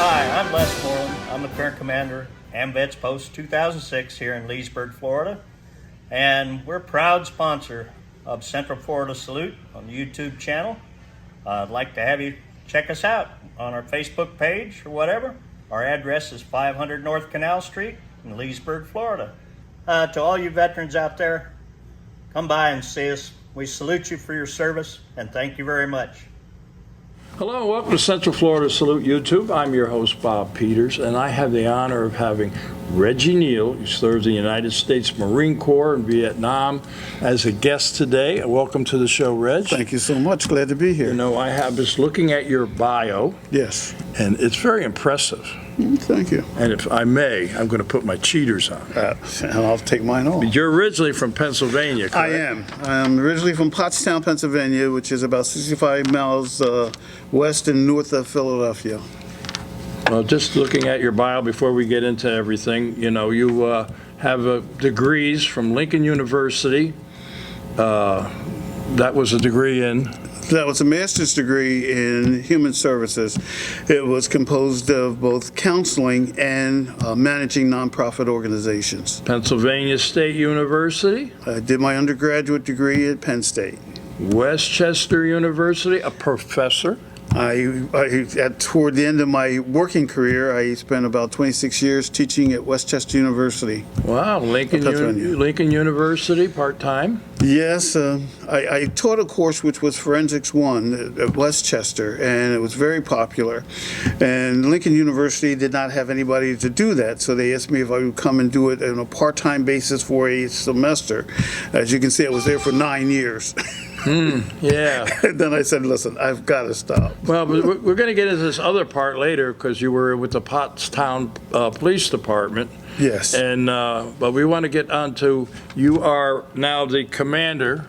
Hi, I'm Les Moreland. I'm the current commander, AMVETS Post 2006 here in Leesburg, Florida. And we're a proud sponsor of Central Florida Salute on the YouTube channel. I'd like to have you check us out on our Facebook page or whatever. Our address is 500 North Canal Street in Leesburg, Florida. To all you veterans out there, come by and see us. We salute you for your service and thank you very much. Hello, welcome to Central Florida Salute YouTube. I'm your host, Bob Peters, and I have the honor of having Reggie Nealy, who serves in the United States Marine Corps in Vietnam, as a guest today. Welcome to the show, Reg. Thank you so much. Glad to be here. You know, I have just looking at your bio. Yes. And it's very impressive. Thank you. And if I may, I'm going to put my cheaters on. And I'll take mine off. You're originally from Pennsylvania, correct? I am. I'm originally from Pottstown, Pennsylvania, which is about 65 miles west and north of Philadelphia. Well, just looking at your bio before we get into everything, you know, you have degrees from Lincoln University. That was a degree in? That was a master's degree in human services. It was composed of both counseling and managing nonprofit organizations. Pennsylvania State University? I did my undergraduate degree at Penn State. Westchester University, a professor? Toward the end of my working career, I spent about 26 years teaching at Westchester University. Wow, Lincoln University, part-time? Yes, I taught a course which was Forensics 1 at Westchester, and it was very popular. And Lincoln University did not have anybody to do that, so they asked me if I would come and do it on a part-time basis for a semester. As you can see, I was there for 9 years. Yeah. And then I said, listen, I've got to stop. Well, but we're going to get into this other part later because you were with the Pottstown Police Department. Yes. And but we want to get on to, you are now the commander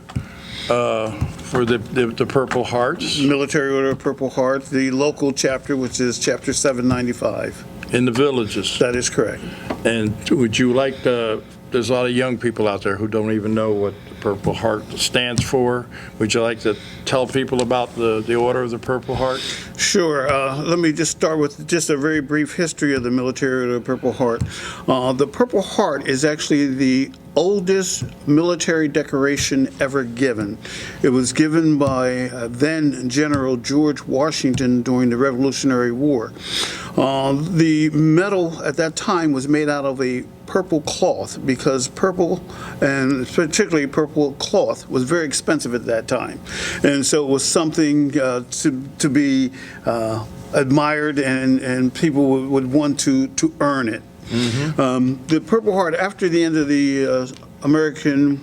for the Purple Hearts. Military Order of Purple Heart, the local chapter, which is Chapter 795. In the villages. That is correct. And would you like to, there's a lot of young people out there who don't even know what the Purple Heart stands for. Would you like to tell people about the Order of the Purple Heart? Sure. Let me just start with just a very brief history of the Military Order of the Purple Heart. The Purple Heart is actually the oldest military decoration ever given. It was given by then General George Washington during the Revolutionary War. The medal at that time was made out of a purple cloth because purple, and particularly purple cloth, was very expensive at that time. And so it was something to be admired, and people would want to earn it. Mm-hmm. The Purple Heart, after the end of the American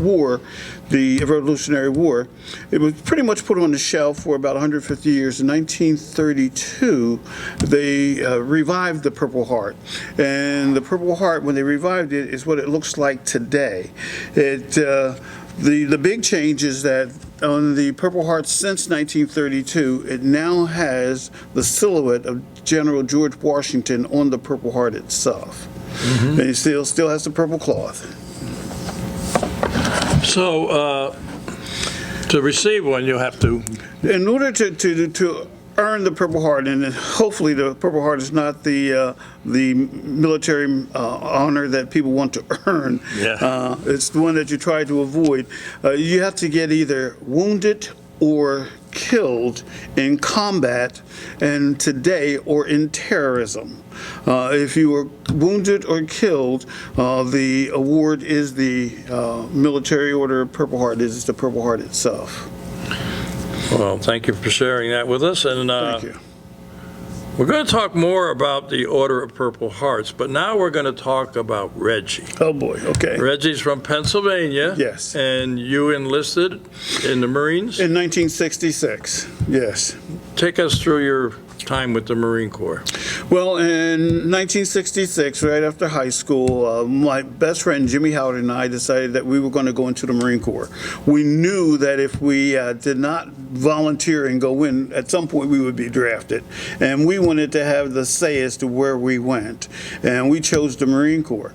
War, the Revolutionary War, it was pretty much put on the shelf for about 150 years. In 1932, they revived the Purple Heart. And the Purple Heart, when they revived it, is what it looks like today. The big change is that on the Purple Heart since 1932, it now has the silhouette of General George Washington on the Purple Heart itself. Mm-hmm. And it still has the purple cloth. So, to receive one, you'll have to... In order to earn the Purple Heart, and hopefully the Purple Heart is not the military honor that people want to earn. Yeah. It's the one that you try to avoid. You have to get either wounded or killed in combat, and today, or in terrorism. If you were wounded or killed, the award is the Military Order of Purple Heart. It is the Purple Heart itself. Well, thank you for sharing that with us. And thank you. We're going to talk more about the Order of Purple Hearts, but now we're going to talk about Reggie. Oh boy, okay. Reggie's from Pennsylvania. Yes. And you enlisted in the Marines? In 1966, yes. Take us through your time with the Marine Corps. Well, in 1966, right after high school, my best friend Jimmy Howard and I decided that we were going to go into the Marine Corps. We knew that if we did not volunteer and go in, at some point we would be drafted. And we wanted to have the say as to where we went. And we chose the Marine Corps.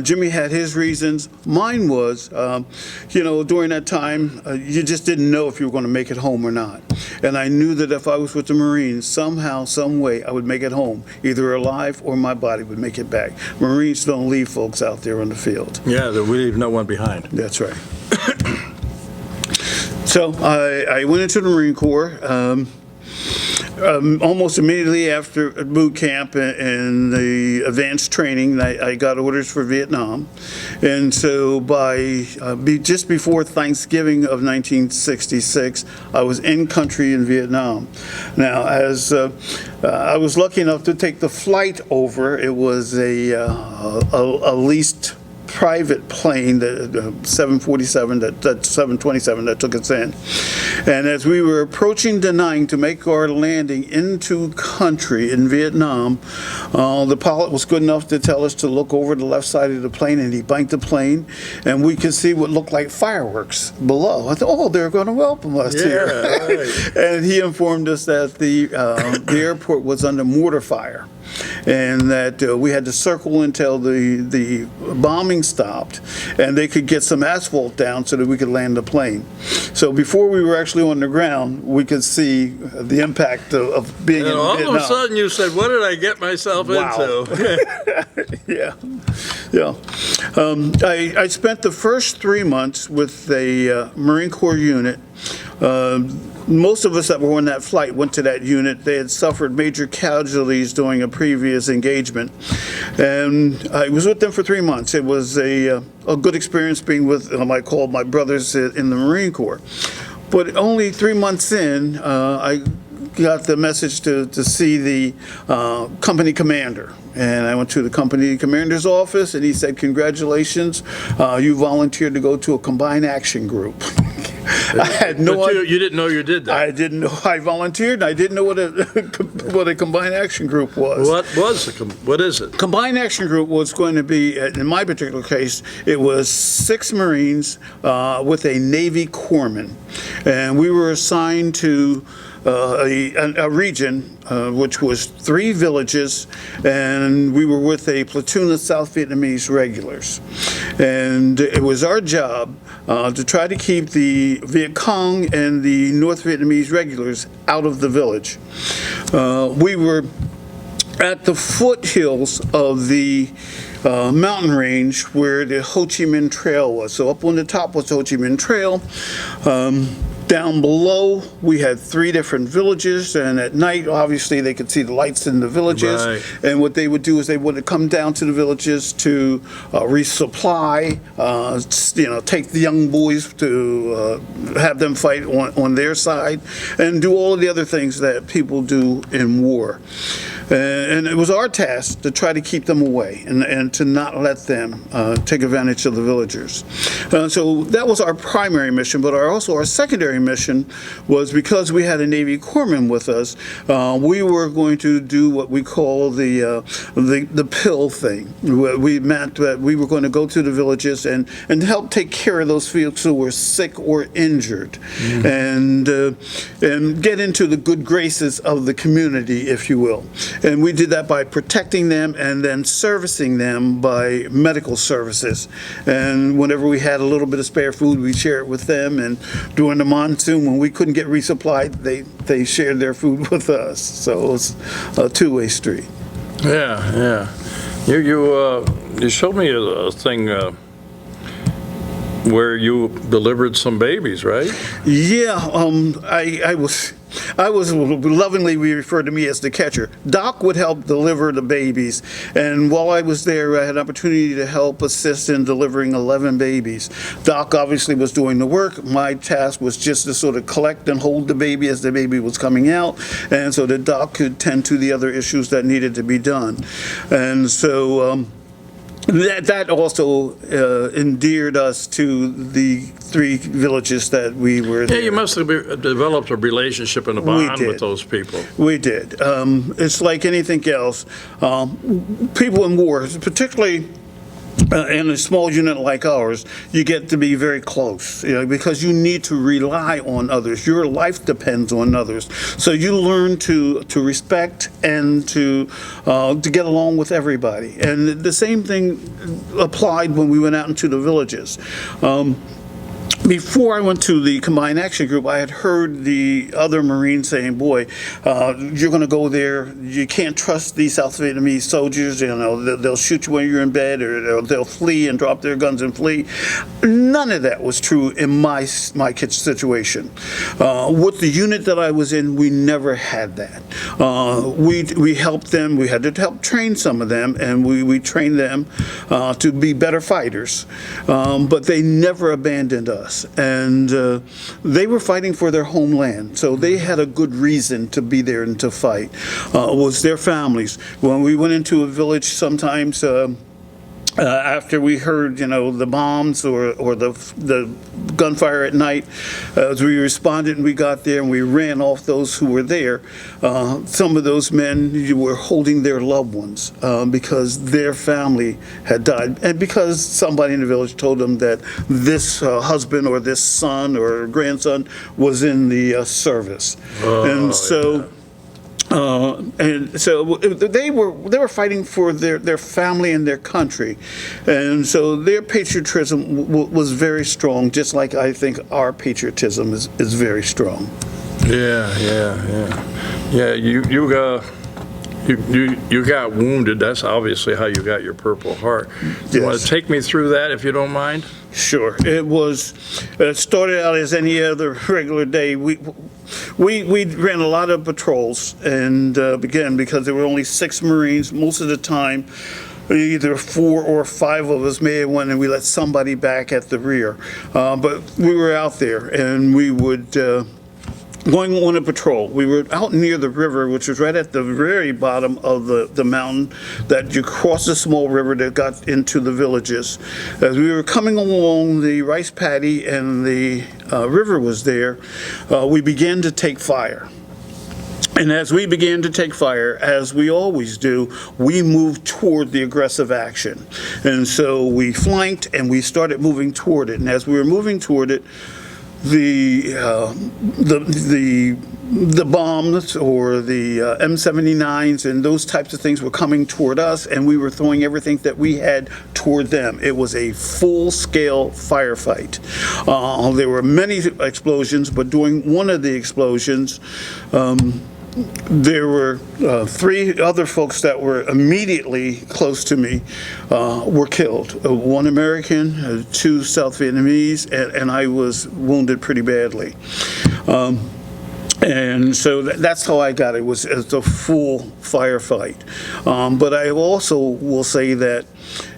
Jimmy had his reasons. Mine was, during that time, you just didn't know if you were going to make it home or not. And I knew that if I was with the Marines, somehow somehow, some way, I would make it home, either alive or my body would make it back. Marines don't leave folks out there on the field. Yeah, that we leave no one behind. That's right. So I went into the Marine Corps. Almost immediately after boot camp and the advanced training, I got orders for Vietnam. And so just before Thanksgiving of 1966, I was in country in Vietnam. Now, as I was lucky enough to take the flight over, it was a leased private plane, the 747, that 727 that took us in. And as we were approaching Da Nang to make our landing into country in Vietnam, the pilot was good enough to tell us to look over the left side of the plane, and he banked the plane, and we could see what looked like fireworks below. I thought, oh, they're going to welcome us here. Right. And he informed us that the airport was under mortar fire, and that we had to circle until the bombing stopped and they could get some asphalt down so that we could land the plane. So before we were actually on the ground, we could see the impact of being in Vietnam. All of a sudden you said, what did I get myself into? Yeah. I spent the first 3 months with a Marine Corps unit. Most of us that were on that flight went to that unit. They had suffered major casualties during a previous engagement. And I was with them for 3 months. It was a good experience being with, I call my brothers in the Marine Corps. But only 3 months in, I got the message to see the company commander. And I went to the company commander's office, and he said, congratulations, you volunteered to go to a combined action group. I had no idea. You didn't know you did that. I didn't know. I volunteered, and I didn't know what a combined action group was. What is it? Combined action group was going to be, in my particular case, it was 6 Marines with a Navy corpsman, and we were assigned to a region which was 3 villages, and we were with a platoon of South Vietnamese regulars. And it was our job to try to keep the Viet Cong and the North Vietnamese regulars out of the village. We were at the foothills of the mountain range where the Ho Chi Minh Trail was. So up on the top was the Ho Chi Minh Trail. Down below, we had 3 different villages, and at night, obviously, they could see the lights in the villages. Right. And what they would do is they would come down to the villages to resupply, take the young boys to have them fight on their side, and do all of the other things that people do in war. And it was our task to try to keep them away and to not let them take advantage of the villagers. So that was our primary mission, but also our secondary mission was, because we had a Navy corpsman with us, we were going to do what we call the pill thing. We meant that we were going to go to the villages and help take care of those folks who were sick or injured, and get into the good graces of the community, if you will. And we did that by protecting them and then servicing them by medical services. And whenever we had a little bit of spare food, we'd share it with them. And during the monsoon, when we couldn't get resupplied, they shared their food with us. So it was a two-way street. Yeah. You showed me a thing where you delivered some babies, right? Yeah, I was lovingly referred to me as the catcher. Doc would help deliver the babies, and while I was there, I had an opportunity to help assist in delivering 11 babies. Doc obviously was doing the work. My task was just to sort of collect and hold the baby as the baby was coming out, and so that Doc could tend to the other issues that needed to be done. And so that also endeared us to the 3 villages that we were there. Yeah, you must have developed a relationship and a bond with those people. We did. It's like anything else. People in war, particularly in a small unit like ours, you get to be very close, because you need to rely on others. Your life depends on others. So you learn to respect and to get along with everybody. And the same thing applied when we went out into the villages. before I went to the Combined Action Group, I had heard the other Marines saying, boy, you're going to go there. You can't trust these South Vietnamese soldiers. You know, they'll shoot you when you're in bed, or they'll flee and drop their guns and flee. None of that was true in my situation. With the unit that I was in, we never had that. We helped them. We had to help train some of them, and we trained them to be better fighters. But they never abandoned us. And they were fighting for their homeland, so they had a good reason to be there and to fight. Was their families. When we went into a village, sometimes after we heard, you know, the bombs or the gunfire at night, as we responded and we got there and we ran off those who were there, some of those men were holding their loved ones because their family had died, and because somebody in the village told them that this husband or this son or grandson was in the service. And so. Yeah. And so they were fighting for their family and their country, and so their patriotism was very strong, just like I think our patriotism is very strong. Yeah. You got wounded. That's obviously how you got your Purple Heart. You want to take me through that, if you don't mind? Sure. It started out as any other regular day. We ran a lot of patrols, and again, because there were only 6 Marines, most of the time, either 4 or 5 of us may have went and we let somebody back at the rear. But we were out there, and we would going on a patrol. We were out near the river, which was right at the very bottom of the mountain, that you cross a small river that got into the villages. As we were coming along the rice paddy and the river was there, we began to take fire. And as we began to take fire, as we always do, we moved toward the aggressive action. And so we flanked and we started moving toward it. And as we were moving toward it, the bombs or the M79s and those types of things were coming toward us, and we were throwing everything that we had toward them. It was a full-scale firefight. There were many explosions, but during one of the explosions, there were 3 other folks that were immediately close to me were killed. 1 American, 2 South Vietnamese, and I was wounded pretty badly. And so that's how I got it. It was a full firefight. But I also will say that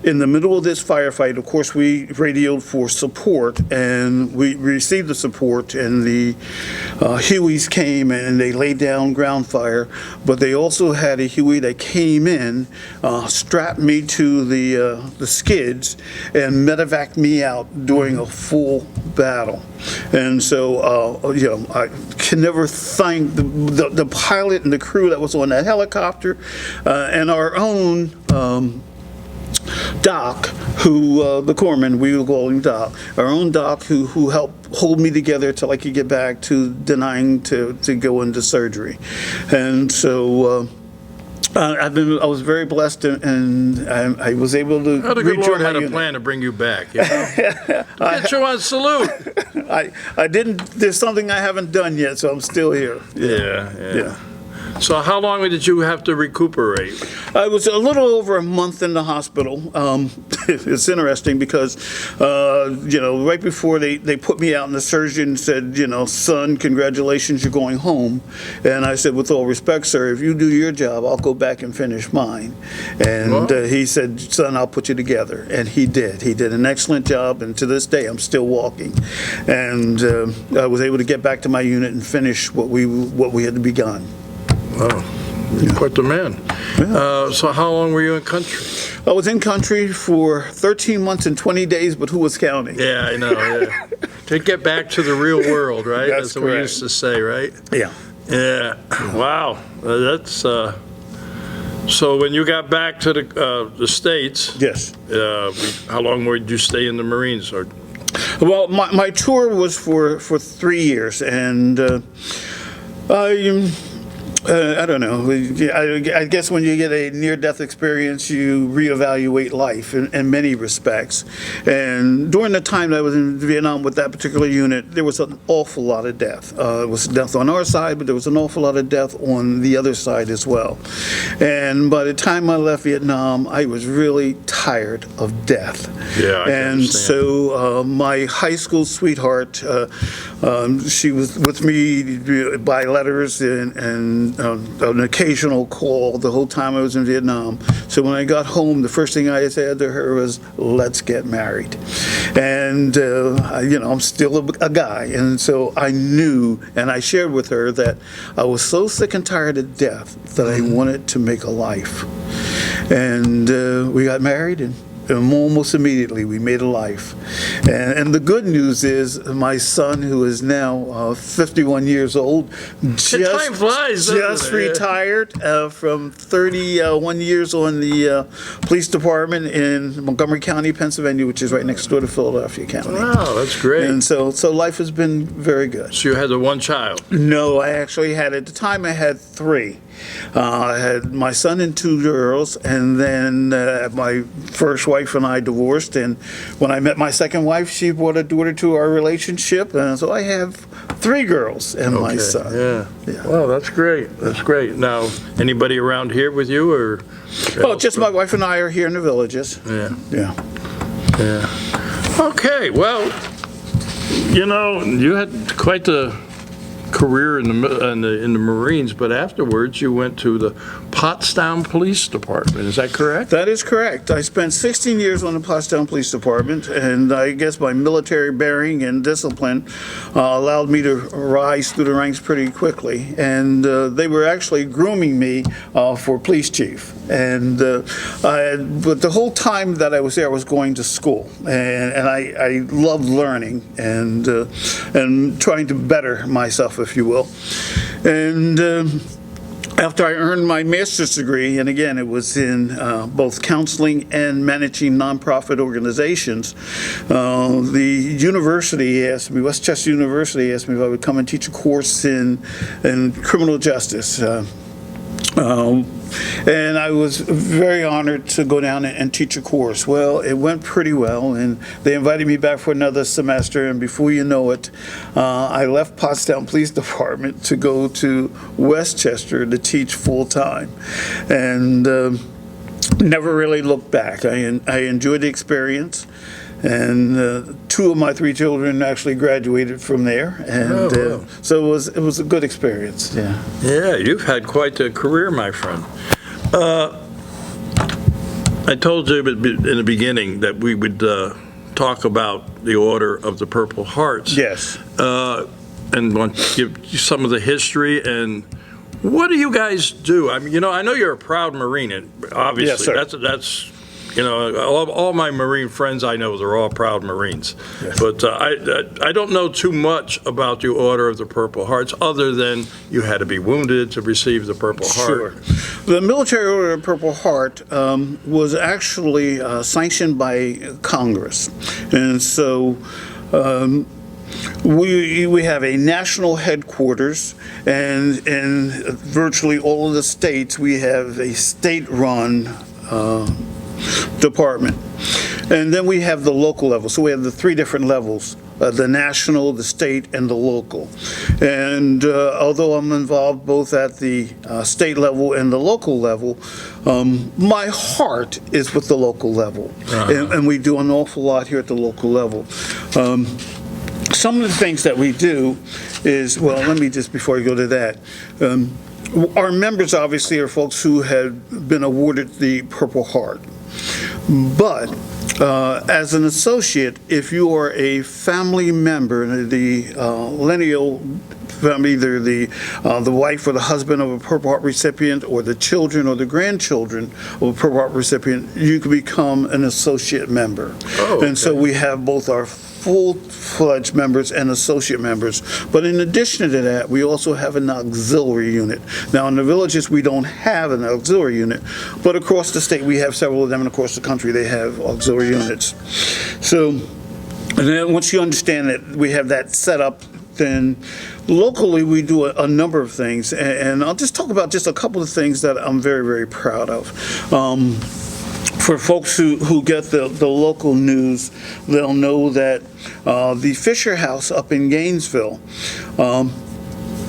in the middle of this firefight, of course, we radioed for support, and we received the support, and the Hueys came and they laid down ground fire, but they also had a Huey that came in, strapped me to the skids, and medevaced me out during a full battle. And so, I can never thank the pilot and the crew that was on that helicopter, and our own Doc, who the corpsman, we will call him Doc, our own Doc, who helped hold me together till I could get back to denying to go into surgery. And so I was very blessed, and I was able to. How the good Lord had a plan to bring you back. You know? Get you on salute. I didn't. There's something I haven't done yet, so I'm still here. Yeah. So how long did you have to recuperate? I was a little over a month in the hospital. It's interesting because, right before they put me out, and the surgeon said, son, congratulations, you're going home. And I said, with all respect, sir, if you do your job, I'll go back and finish mine. And he said, son, I'll put you together. And he did. He did an excellent job, and to this day, I'm still walking. And I was able to get back to my unit and finish what we had begun. Wow, you're quite the man. Yeah. So how long were you in country? I was in country for 13 months and 20 days, but who was counting? Yeah, I know. Yeah. To get back to the real world, right? That's what we used to say, right? Yeah. Yeah. Wow. That's so. When you got back to the States, yes. How long did you stay in the Marines? Or? Well, my tour was for 3 years, and I don't know. I guess when you get a near-death experience, you reevaluate life in many respects. And during the time that I was in Vietnam with that particular unit, there was an awful lot of death. It was death on our side, but there was an awful lot of death on the other side as well. And by the time I left Vietnam, I was really tired of death. Yeah, I can and understand. so my high school sweetheart, she was with me by letters and an occasional call the whole time I was in Vietnam. So when I got home, the first thing I said to her was, "Let's get married." And I'm still a guy, and so I knew, and I shared with her that I was so sick and tired of death that I wanted to make a life. And we got married, and almost immediately we made a life. And the good news is my son, who is now 51 years old, Time flies, doesn't just it? retired from 31 years on the police department in Montgomery County, Pennsylvania, which is right next door to Philadelphia County. Wow, that's great. And so life has been very good. So you had the one child. No, I actually had, at the time I had three. I had my son and two girls, and then my first wife and I divorced, and when I met my second wife, she brought a daughter to our relationship, and so I have three girls and my son. Yeah. Well, that's great. That's great. Now, anybody around here with you, or? Well, just my wife and I are here in the Villages. Yeah. Yeah. Yeah. Okay. Well, you had quite the career in the Marines, but afterwards you went to the Pottstown Police Department. Is that correct? That is correct. I spent 16 years on the Pottstown Police Department, and I guess my military bearing and discipline allowed me to rise through the ranks pretty quickly. And they were actually grooming me for police chief. And but the whole time that I was there, I was going to school, and I loved learning and trying to better myself, if you will. And after I earned my master's degree, and again, it was in both counseling and managing nonprofit organizations, the university asked me, Westchester University asked me if I would come and teach a course in criminal justice. And I was very honored to go down and teach a course. Well, it went pretty well, and they invited me back for another semester, and before you know it, I left Pottstown Police Department to go to Westchester to teach full-time. And never really looked back. I enjoyed the experience. And two of my three children actually graduated from there, and wow. So it was a good experience. Yeah. Yeah, you've had quite a career, my friend. I told you in the beginning that we would talk about the Order of the Purple Hearts. Yes. And want to give you some of the history and what do you guys do? I mean, I know you're a proud Marine, and obviously Yes, sir. that's. All my Marine friends I know, they're all proud Marines. Yes. But I don't know too much about the Order of the Purple Hearts, other than you had to be wounded to receive the Purple Sure. Heart. The Military Order of the Purple Heart was actually sanctioned by Congress. And so we have a national headquarters, and in virtually all of the states, we have a state-run department. And then we have the local level. So we have the three different levels, the national, the state, and the local. And although I'm involved both at the state level and the local level, my heart is with the local level. And we do an awful lot here at the local level. Some of the things that we do is, well, let me just, before I go to that, our members obviously are folks who have been awarded the Purple Heart. But as an associate, if you are a family member, the lineal family, either the wife or the husband of a Purple Heart recipient, or the children or the grandchildren of a Purple Heart recipient, you can become an associate member. Oh, okay. And so we have both our full-fledged members and associate members. But in addition to that, we also have an auxiliary unit. Now, in the Villages, we don't have an auxiliary unit, but across the state, we have several of them, and across the country, they have auxiliary units. So, and then once you understand that we have that set up then locally we do a number of things, and I'll just talk about just a couple of things that I'm very, very proud of. For folks who get the local news, they'll know that the Fisher House up in Gainesville,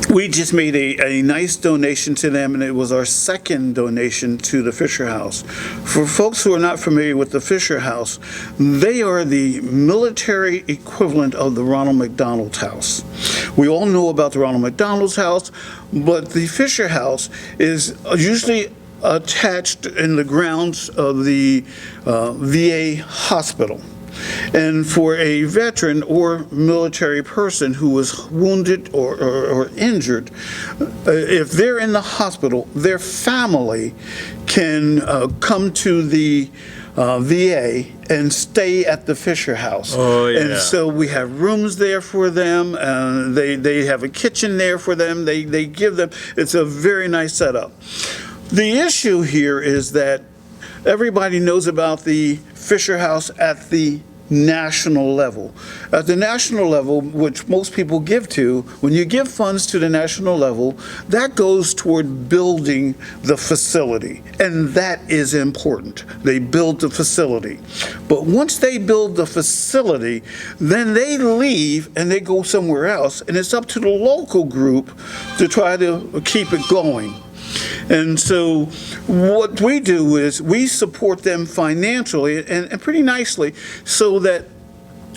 we just made a nice donation to them, and it was our second donation to the Fisher House. For folks who are not familiar with the Fisher House, they are the military equivalent of the Ronald McDonald House. We all know about the Ronald McDonald's house, but the Fisher House is usually attached in the grounds of the VA hospital. And for a veteran or military person who was wounded or injured, if they're in the hospital, their family can come to the VA and stay at the Fisher House. Oh, yeah. And so we have rooms there for them. They have a kitchen there for them. They give them, it's a very nice setup. The issue here is that everybody knows about the Fisher House at the national level. At the national level, which most people give to, when you give funds to the national level, that goes toward building the facility, and that is important. They build the facility. But once they build the facility, then they leave and they go somewhere else, and it's up to the local group to try to keep it going. And so what we do is we support them financially and pretty nicely so that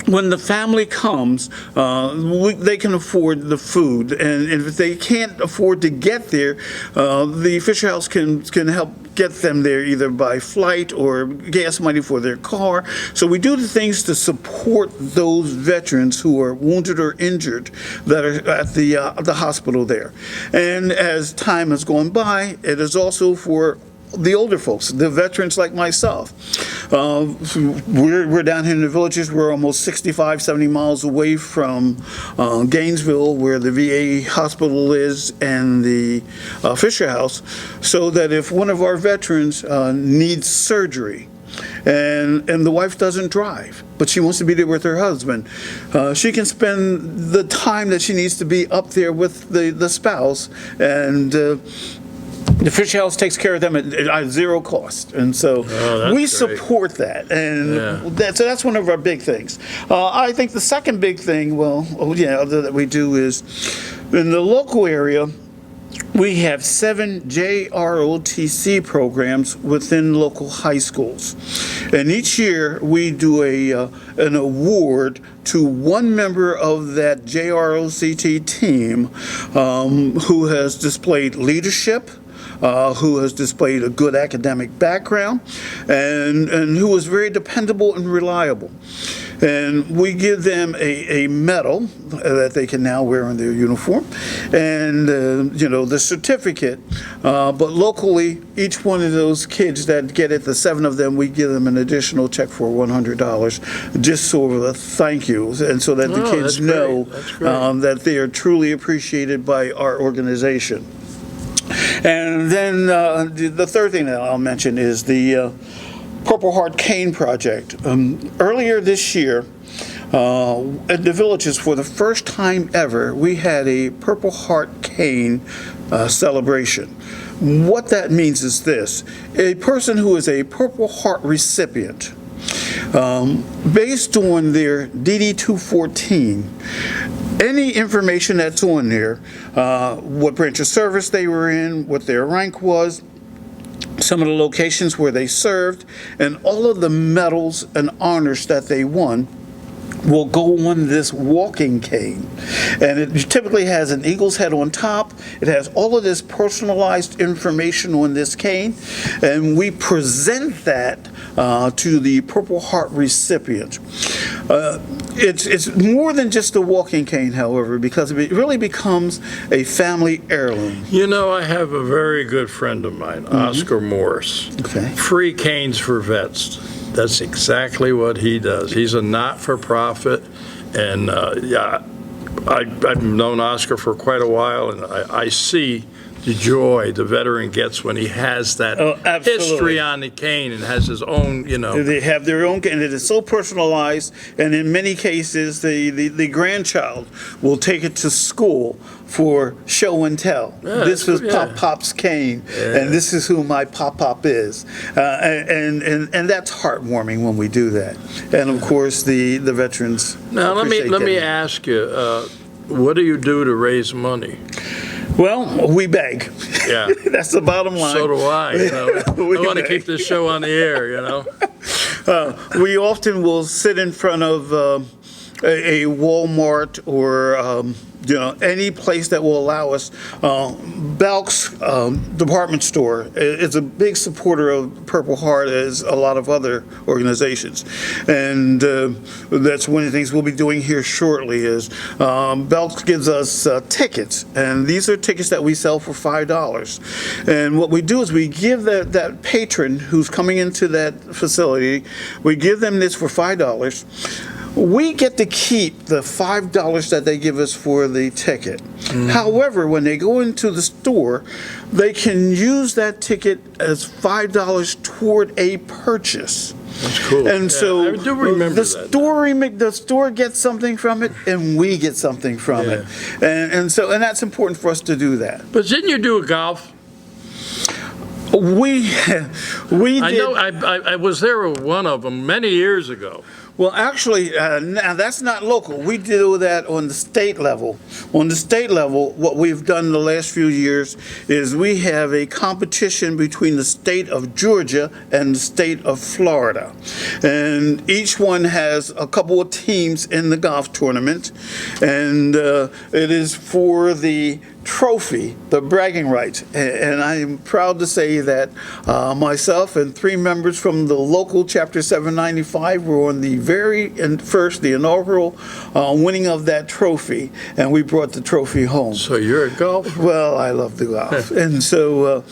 when the family comes, they can afford the food. And if they can't afford to get there, the Fisher House can help get them there either by flight or gas money for their car. So we do the things to support those veterans who are wounded or injured that are at the hospital there. And as time has gone by, it is also for the older folks, the veterans like myself. We're down here in the villages. We're almost 65, 70 miles away from Gainesville, where the VA hospital is, and the Fisher House, so that if one of our veterans needs surgery, and the wife doesn't drive, but she wants to be there with her husband, she can spend the time that she needs to be up there with the spouse, and the Fisher House takes care of them at zero cost, and so we support that, and so that's one of our big things. I think the second big thing, that we do is in the local area. We have 7 JROTC programs within local high schools, and each year we do an award to one member of that JROTC team who has displayed leadership, who has displayed a good academic background, and who was very dependable and reliable. And we give them a medal that they can now wear on their uniform, and the certificate. But locally, each one of those kids that get it, the 7 of them, we give them an additional check for $100, just sort of a thank you, and so that the kids know that they are truly appreciated by our organization. And then the third thing that I'll mention is the Purple Heart Cane Project. Earlier this year, at the villages, for the first time ever, we had a Purple Heart Cane celebration. What that means is this: a person who is a Purple Heart recipient, based on their DD-214, any information that's on there, what branch of service they were in, what their rank was, some of the locations where they served, and all of the medals and honors that they won will go on this walking cane. And it typically has an eagle's head on top. It has all of this personalized information on this cane, and we present that to the Purple Heart recipient. It's more than just a walking cane, however, because it really becomes a family heirloom. You know, I have a very good friend of mine, Oscar Morris. Okay. Free canes for vets. That's exactly what he does. He's a not-for-profit, and I've known Oscar for quite a while, and I see the joy the veteran gets when he has that absolutely. history on the cane and has his own, They have their own, and it is so personalized. And in many cases, the grandchild will take it to school for show and tell. Yeah, This was yeah. Pop's cane, and this is who my Pop is. And that's heartwarming when we do that. And of course, the veterans. Now let me appreciate that. ask you, what do you do to raise money? Well, we beg. Yeah. That's the bottom line. So do I. We I want to beg. keep this show on the air. We often will sit in front of a Walmart or any place that will allow us. Belk's department store is a big supporter of Purple Heart, as a lot of other organizations, and that's one of the things we'll be doing here shortly. Is Belk's gives us tickets, and these are tickets that we sell for $5. And what we do is we give that patron who's coming into that facility, we give them this for $5. We get to keep the $5 that they give us for the ticket. However, when they go into the store, they can use that ticket as $5 toward a purchase. That's cool. And so I do remember the store gets something from it, and we get something from it. And that's important for us to do that. But didn't you do a golf? We did. I know. I was there with one of them many years ago. Well, actually, now that's not local. We do that on the state level. On the state level, what we've done the last few years is we have a competition between the state of Georgia and the state of Florida. And each one has a couple of teams in the golf tournament. And it is for the trophy, the bragging rights. And I am proud to say that myself and 3 members from the local Chapter 795 were on the very first, the inaugural winning of that trophy, and we brought the trophy home. So you're a golfer? Well, I love the golf. And so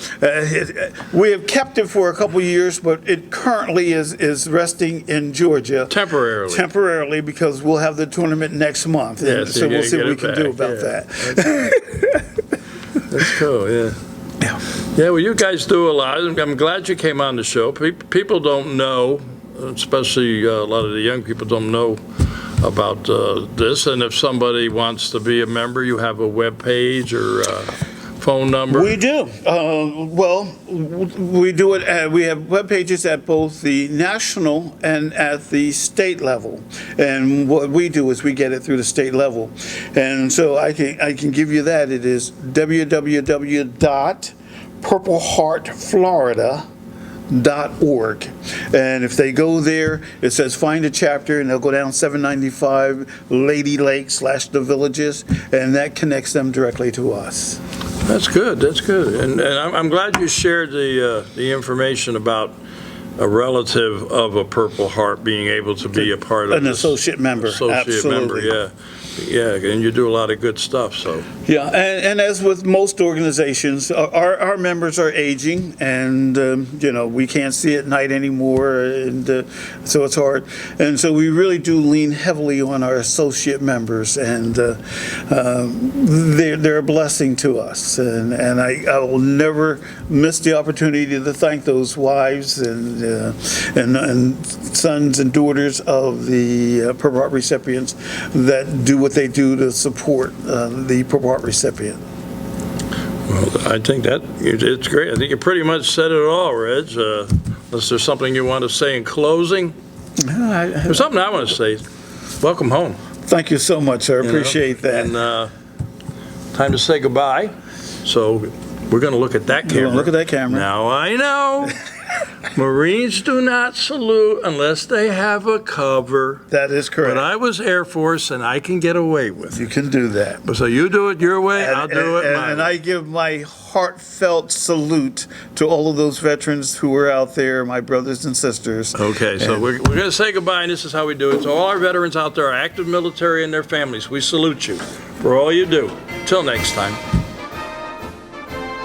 we have kept it for a couple of years, but it currently is resting in Georgia. Temporarily. Temporarily, because we'll have the tournament next month. Yeah, And so so you we'll gotta see get what we it can do back. about Yeah. that. That's cool, yeah. Yeah, well, you guys do a lot. I'm glad you came on the show. People don't know, especially a lot of the young people don't know about this. And if somebody wants to be a member, you have a web page or phone number? We do. We do it. We have web pages at both the national and at the state level. And what we do is we get it through the state level. And so I can give you that. It is www.purpleheartflorida.org. And if they go there, it says find a chapter, and they'll go down 795 Lady Lake / the Villages, and that connects them directly to us. That's good. That's good. And I'm glad you shared the information about a relative of a Purple Heart being able to be a part of An associate member. Absolutely. Yeah. Yeah, and you do a lot of good stuff, so. Yeah, and as with most organizations, our members are aging, and we can't see at night anymore, and so it's hard. And so we really do lean heavily on our associate members, and they're a blessing to us. And I will never miss the opportunity to thank those wives and sons and daughters of the Purple Heart recipients that do what they do to support the Purple Heart recipient. Well, I think it's great. I think you pretty much said it all, Reg. Unless there's something you want to say in closing. There's something I want to say. Welcome home. Thank you so much, sir. Appreciate that. And time to say goodbye. So we're going to look at that camera. Look at that camera. Now I know. Marines do not salute unless they have a cover. That is correct. But I was Air Force, and I can get away with it. You can do that. So you do it your way, I'll do it my And way. I give my heartfelt salute to all of those veterans who are out there, my brothers and sisters. Okay, so we're going to say goodbye, and this is how we do it. So all our veterans out there, our active military and their families, we salute you for all you do. Till next time.